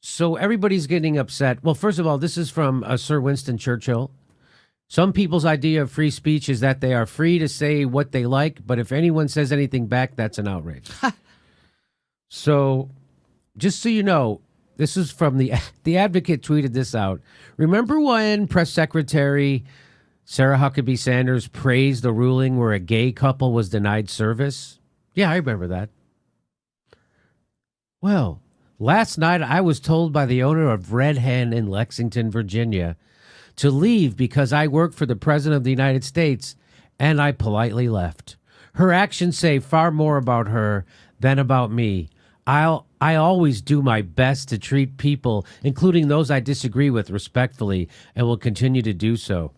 So everybody's getting upset. Well, first of all, this is from Sir Winston Churchill. Some people's idea of free speech is that they are free to say what they like, but if anyone says anything back, that's an outrage. So, just so you know, this is from the Advocate tweeted this out. Remember when Press Secretary Sarah Huckabee Sanders praised the ruling where a gay couple was denied service? Yeah, I remember that. Well, last night I was told by the owner of Red Hen in Lexington, Virginia, to leave because I work for the President of the United States, and I politely left. Her actions say far more about her than about me. I always do my best to treat people, including those I disagree with, respectfully, and will continue to do so.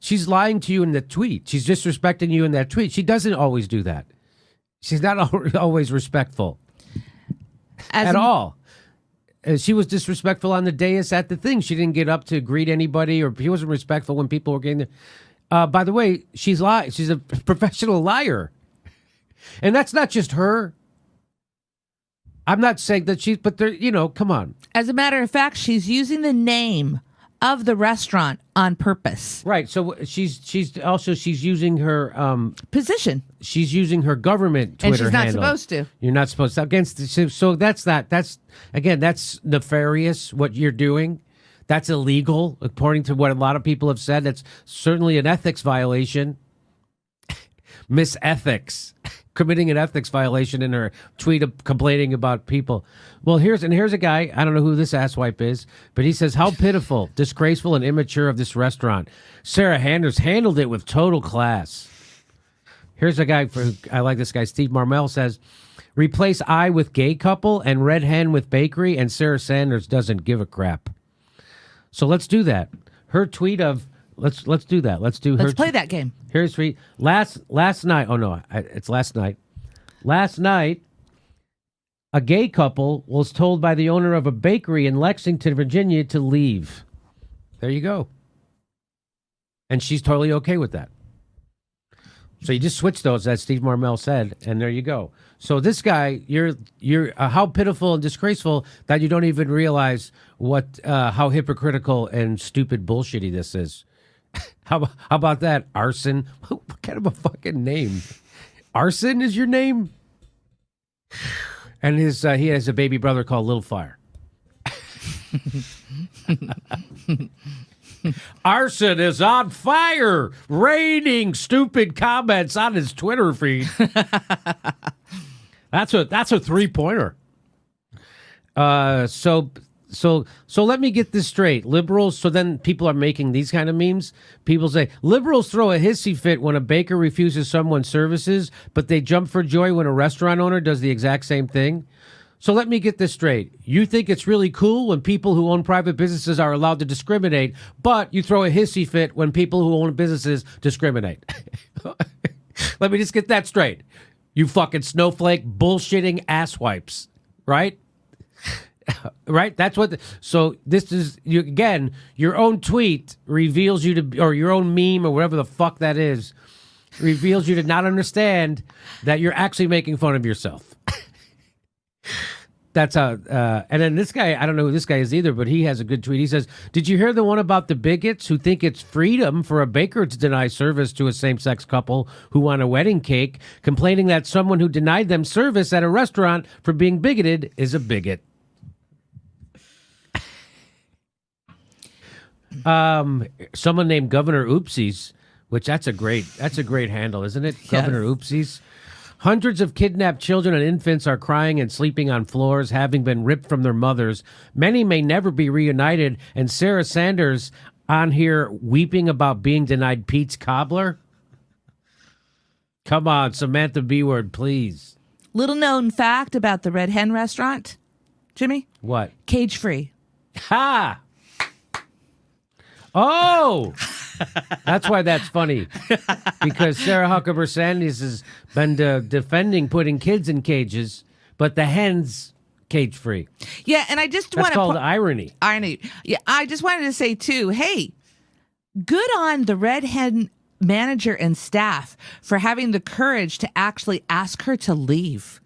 She's lying to you in the tweet. She's disrespecting you in that tweet. She doesn't always do that. She's not always respectful at all. She was disrespectful on the dais at the thing. She didn't get up to greet anybody, or she wasn't respectful when people were getting there. By the way, she's a professional liar. And that's not just her. I'm not saying that but they're, come on. As a matter of fact, she's using the name of the restaurant on purpose. Right. So she's using her position. She's using her government Twitter handle. And she's not supposed to. You're not supposed to. So that's nefarious what you're doing. That's illegal, according to what a lot of people have said. That's certainly an ethics violation. Miss Ethics committing an ethics violation in her tweet of complaining about people. Well, here's a guy, I don't know who this asswipe is, but he says, how pitiful, disgraceful, and immature of this restaurant. Sarah Sanders handled it with total class. Here's a guy, I like this guy, Steve Marmel says, replace I with gay couple and Red Hen with bakery, and Sarah Sanders doesn't give a crap. So let's do that. Her tweet of, let's do that. Let's play that game. Here's tweet. Last night. Oh no, it's last night. Last night, a gay couple was told by the owner of a bakery in Lexington, Virginia, to leave. There you go. And she's totally okay with that. So you just switch those, as Steve Marmel said, and there you go. So this guy, you're how pitiful and disgraceful that you don't even realize how hypocritical and stupid bullshitty this is. How about that? Arson? What kind of a fucking name? Arson is your name? And he has a baby brother called Little Fire. Arson is on fire, raining stupid comments on his Twitter feed. That's a 3-pointer. So let me get this straight. Liberals, so then people are making these kind of memes. People say, liberals throw a hissy fit when a baker refuses someone's services, but they jump for joy when a restaurant owner does the exact same thing. So let me get this straight. You think it's really cool when people who own private businesses are allowed to discriminate, but you throw a hissy fit when people who own businesses discriminate. Let me just get that straight. You fucking snowflake bullshitting asswipes, right? Right? That's what. So this is, again, your own tweet reveals you to, or your own meme or whatever the fuck that is, reveals you to not understand that you're actually making fun of yourself. That's how, and then this guy, I don't know who this guy is either, but he has a good tweet. He says, did you hear the one about the bigots who think it's freedom for a baker to deny service to a same-sex couple who want a wedding cake, complaining that someone who denied them service at a restaurant for being bigoted is a bigot? Someone named Governor Oopsies, which that's a great handle, isn't it? Yes. Governor Oopsies. Hundreds of kidnapped children and infants are crying and sleeping on floors, having been ripped from their mothers. Many may never be reunited. And Sarah Sanders on here weeping about being denied Pete's cobbler. Come on, Samantha B-word, please. Little known fact about the Red Hen restaurant, Jimmy? What? Cage free. Ha! Oh! That's why that's funny. Because Sarah Huckabee Sanders has been defending putting kids in cages, but the hens cage free. Yeah, and I just want to... That's called irony. Irony. Yeah, I just wanted to say, too, hey, good on the Red Hen manager and staff for having the courage to actually ask her to leave.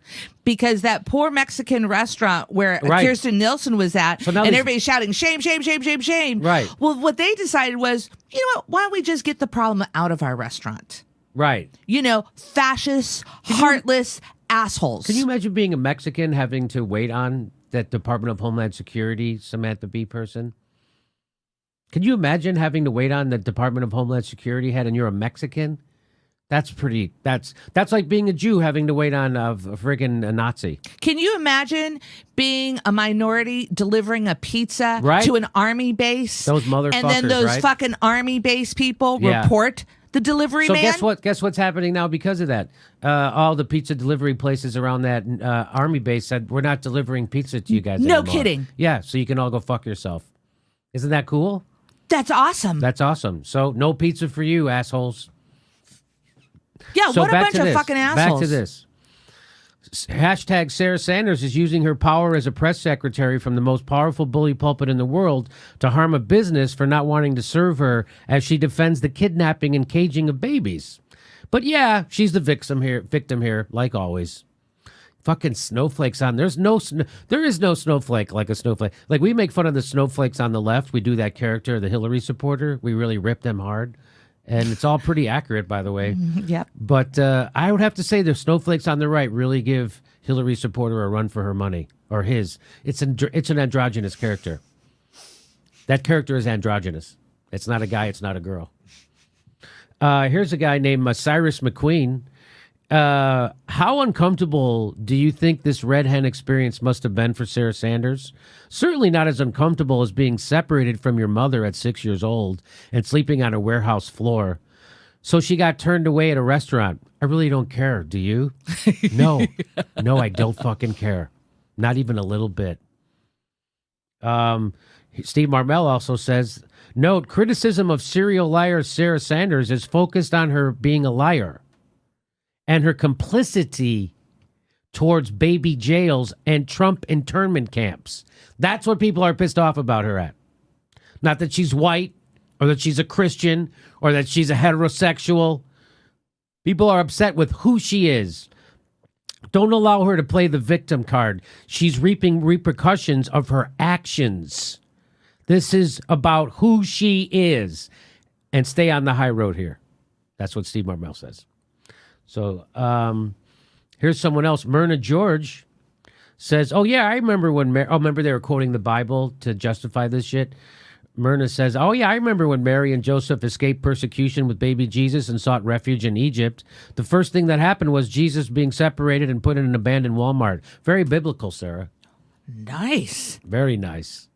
Because that poor Mexican restaurant where Right. Kirsten Nielsen was at, So now and these- everybody's shouting, shame, shame, shame, shame, shame. Right. Well, what they decided was, you know what, why don't we just get the problem out of our restaurant? Right. You know, fascist, heartless assholes. Can you imagine being a Mexican having to wait on that Department of Homeland Security Samantha Bee person? Can you imagine having to wait on the Department of Homeland Security head and you're a Mexican? That's pretty. That's like being a Jew having to wait on a friggin' Nazi. Can you imagine being a minority delivering a pizza Right. to an army base? Those motherfuckers, and then those right? fucking army base people Yeah. report the delivery So man. guess what? Guess what's happening now because of that? All the pizza delivery places around that army base said we're not delivering pizza to you guys No anymore. kidding. Yeah, so you can all go fuck yourself. Isn't that cool? That's awesome. That's awesome. So no pizza for you, assholes. yeah, So what a back bunch to of this. fucking assholes. Back to this. Hashtag Sarah Sanders is using her power as a press secretary from the most powerful bully pulpit in the world to harm a business for not wanting to serve her as she defends the kidnapping and caging of babies. But yeah, she's the victim here, like always. Fucking snowflakes on. There is no snowflake like a snowflake. Like we make fun of the snowflakes on the left. We do that character, the Hillary supporter. We really rip them hard. And it's all pretty accurate, by the way. Yep. But I would have to say the snowflakes on the right really give Hillary supporter a run for her money, or his. It's an androgynous character. That character is androgynous. It's not a guy. It's not a girl. Here's a guy named Cyrus McQueen. How uncomfortable do you think this red hen experience must have been for Sarah Sanders? Certainly not as uncomfortable as being separated from your mother at 6 years old and sleeping on a warehouse floor. So she got turned away at a restaurant. I really don't care. Do you? No, I don't fucking care. Not even a little bit. Steve Marmel also says, note, criticism of serial liar Sarah Sanders is focused on her being a liar and her complicity towards baby jails and Trump internment camps. That's what people are pissed off about her at. Not that she's white or that she's a Christian or that she's a heterosexual. People are upset with who she is. Don't allow her to play the victim card. She's reaping repercussions of her actions. This is about who she is. And stay on the high road here. That's what Steve Marmel says. So here's someone else. Myrna George says, oh, yeah, I remember when remember they were quoting the Bible to justify this shit. Myrna says, oh, yeah, I remember when Mary and Joseph escaped persecution with baby Jesus and sought refuge in Egypt. The first thing that happened was Jesus being separated and put in an abandoned Walmart. Very biblical, Sarah. Nice. Very nice.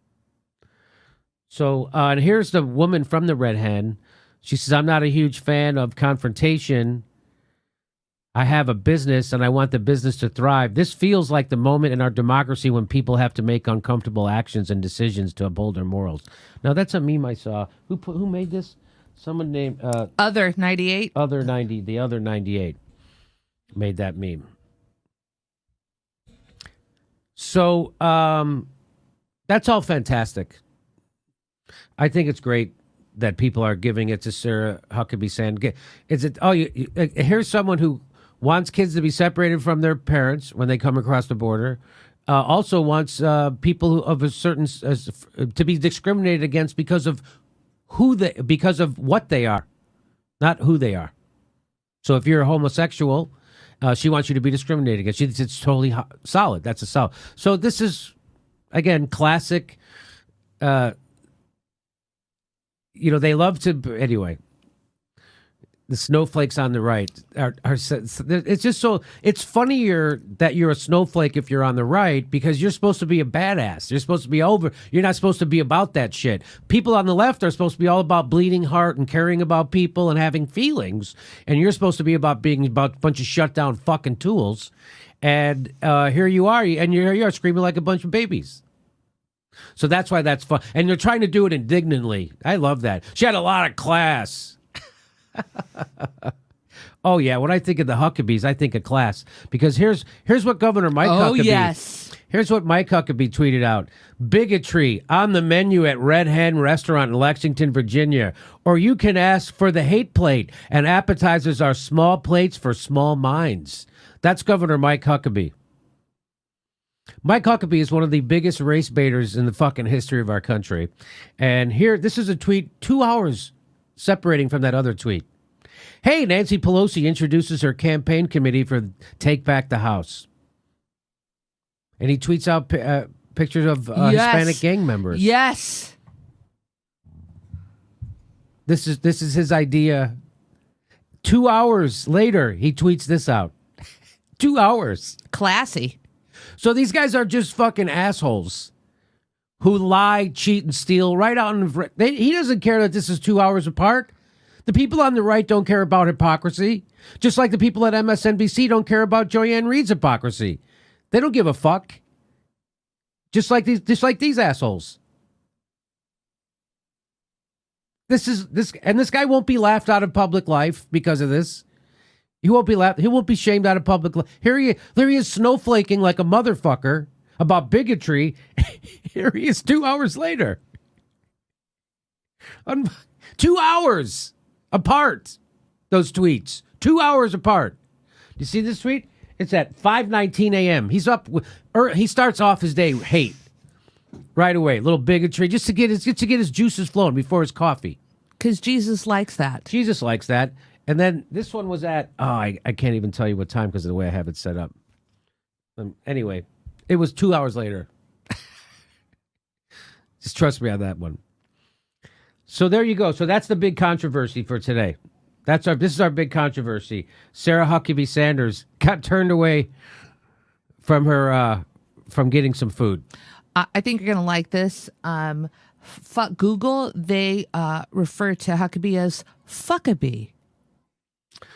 So, and here's the woman from the Red Hen. She says, I'm not a huge fan of confrontation. I have a business and I want the business to thrive. This feels like the moment in our democracy when people have to make uncomfortable actions and decisions to uphold their morals. Now, that's a meme I saw. Who made this? Someone named Other 98. the other 98 made that meme. So that's all fantastic. I think it's great that people are giving it to Sarah Huckabee Sanders. Is it? Oh, here's someone who wants kids to be separated from their parents when they come across the border. Also wants people who of a certain to be discriminated against because of because of what they are, not who they are. So if you're a homosexual, she wants you to be discriminated against. It's totally solid. That's a solid. So this is again classic. They love to anyway. The snowflakes on the right are it's just so it's funnier that you're a snowflake if you're on the right because you're supposed to be a badass. You're supposed to be over. You're not supposed to be about that shit. People on the left are supposed to be all about bleeding heart and caring about people and having feelings, and you're supposed to be about being about a bunch of shut down fucking tools. And here you are, and you're screaming like a bunch of babies. So that's why that's fun, and you're trying to do it indignantly. I love that. She had a lot of class. Oh yeah, when I think of the Huckabees, I think of class because here's what Governor Mike Huckabee. Yes. Here's what Mike Huckabee tweeted out. Bigotry on the menu at Red Hen Restaurant in Lexington, Virginia. Or you can ask for the hate plate, and appetizers are small plates for small minds. That's Governor Mike Huckabee. Mike Huckabee is one of the biggest race baiters in the fucking history of our country. And here, this is a tweet 2 hours separating from that other tweet. Hey, Nancy Pelosi introduces her campaign committee for Take Back the House. And he tweets out pictures of Hispanic gang members. Yes. This is his idea. 2 hours later, he tweets this out. 2 hours. Classy. So these guys are just fucking assholes who lie, cheat, and steal right out in the... He doesn't care that this is 2 hours apart. The people on the right don't care about hypocrisy. Just like the people at MSNBC don't care about Joanne Reed's hypocrisy. They don't give a fuck. Just like these assholes. This guy won't be laughed out of public life because of this. He won't be shamed out of public life. There he is snowflaking like a motherfucker about bigotry. Here he is 2 hours later. 2 hours apart. Those tweets. 2 hours apart. You see this tweet? It's at 5:19 a.m. He's up. He starts off his day hate right away. Little bigotry, just to get his juices flowing before his coffee. Because Jesus likes that. Jesus likes that. And then this one was at I can't even tell you what time because of the way I have it set up. Anyway, it was 2 hours later. Just trust me on that one. So there you go. So that's the big controversy for today. This is our big controversy. Sarah Huckabee Sanders got turned away from her from getting some food. I think you're gonna like this. Fuck Google. They refer to Huckabee as Fuckabee.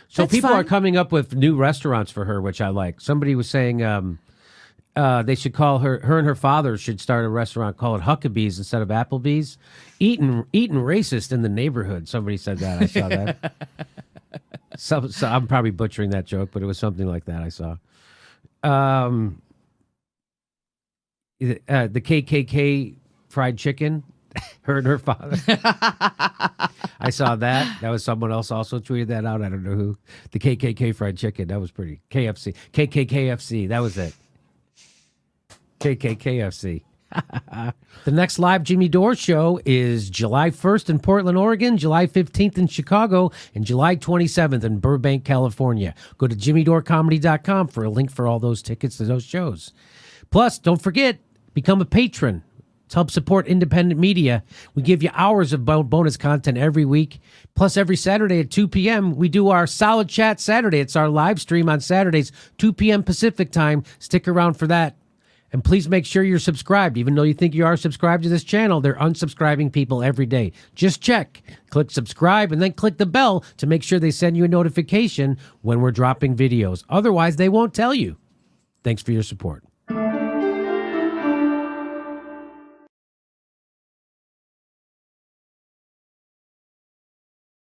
So That's people fun. are coming up with new restaurants for her, which I like. Somebody was saying they should call her and her father should start a restaurant, call it Huckabee's instead of Applebee's. Eating racist in the neighborhood. Somebody said that. I saw that. So I'm probably butchering that joke, but it was something like that I saw. The KKK fried chicken. Her and her father. I saw that. That was someone else also tweeted that out. I don't know who. The KKK fried chicken. That was pretty. KFC. KKKFC. That was it. KKKFC. The next live Jimmy Dore show is July 1st in Portland, Oregon, July 15th in Chicago, and July 27th in Burbank, California. Go to jimmydorecomedy.com for a link for all those tickets to those shows. Plus, don't forget, become a patron. To help support independent media, we give you hours of bonus content every week. Plus, every Saturday at 2 p.m., we do our Solid Chat Saturday. It's our live stream on Saturdays, 2 p.m. Pacific time. Stick around for that. And please make sure you're subscribed. Even though you think you are subscribed to this channel, they're unsubscribing people every day. Just check. Click subscribe and then click the bell to make sure they send you a notification when we're dropping videos. Otherwise, they won't tell you. Thanks for your support.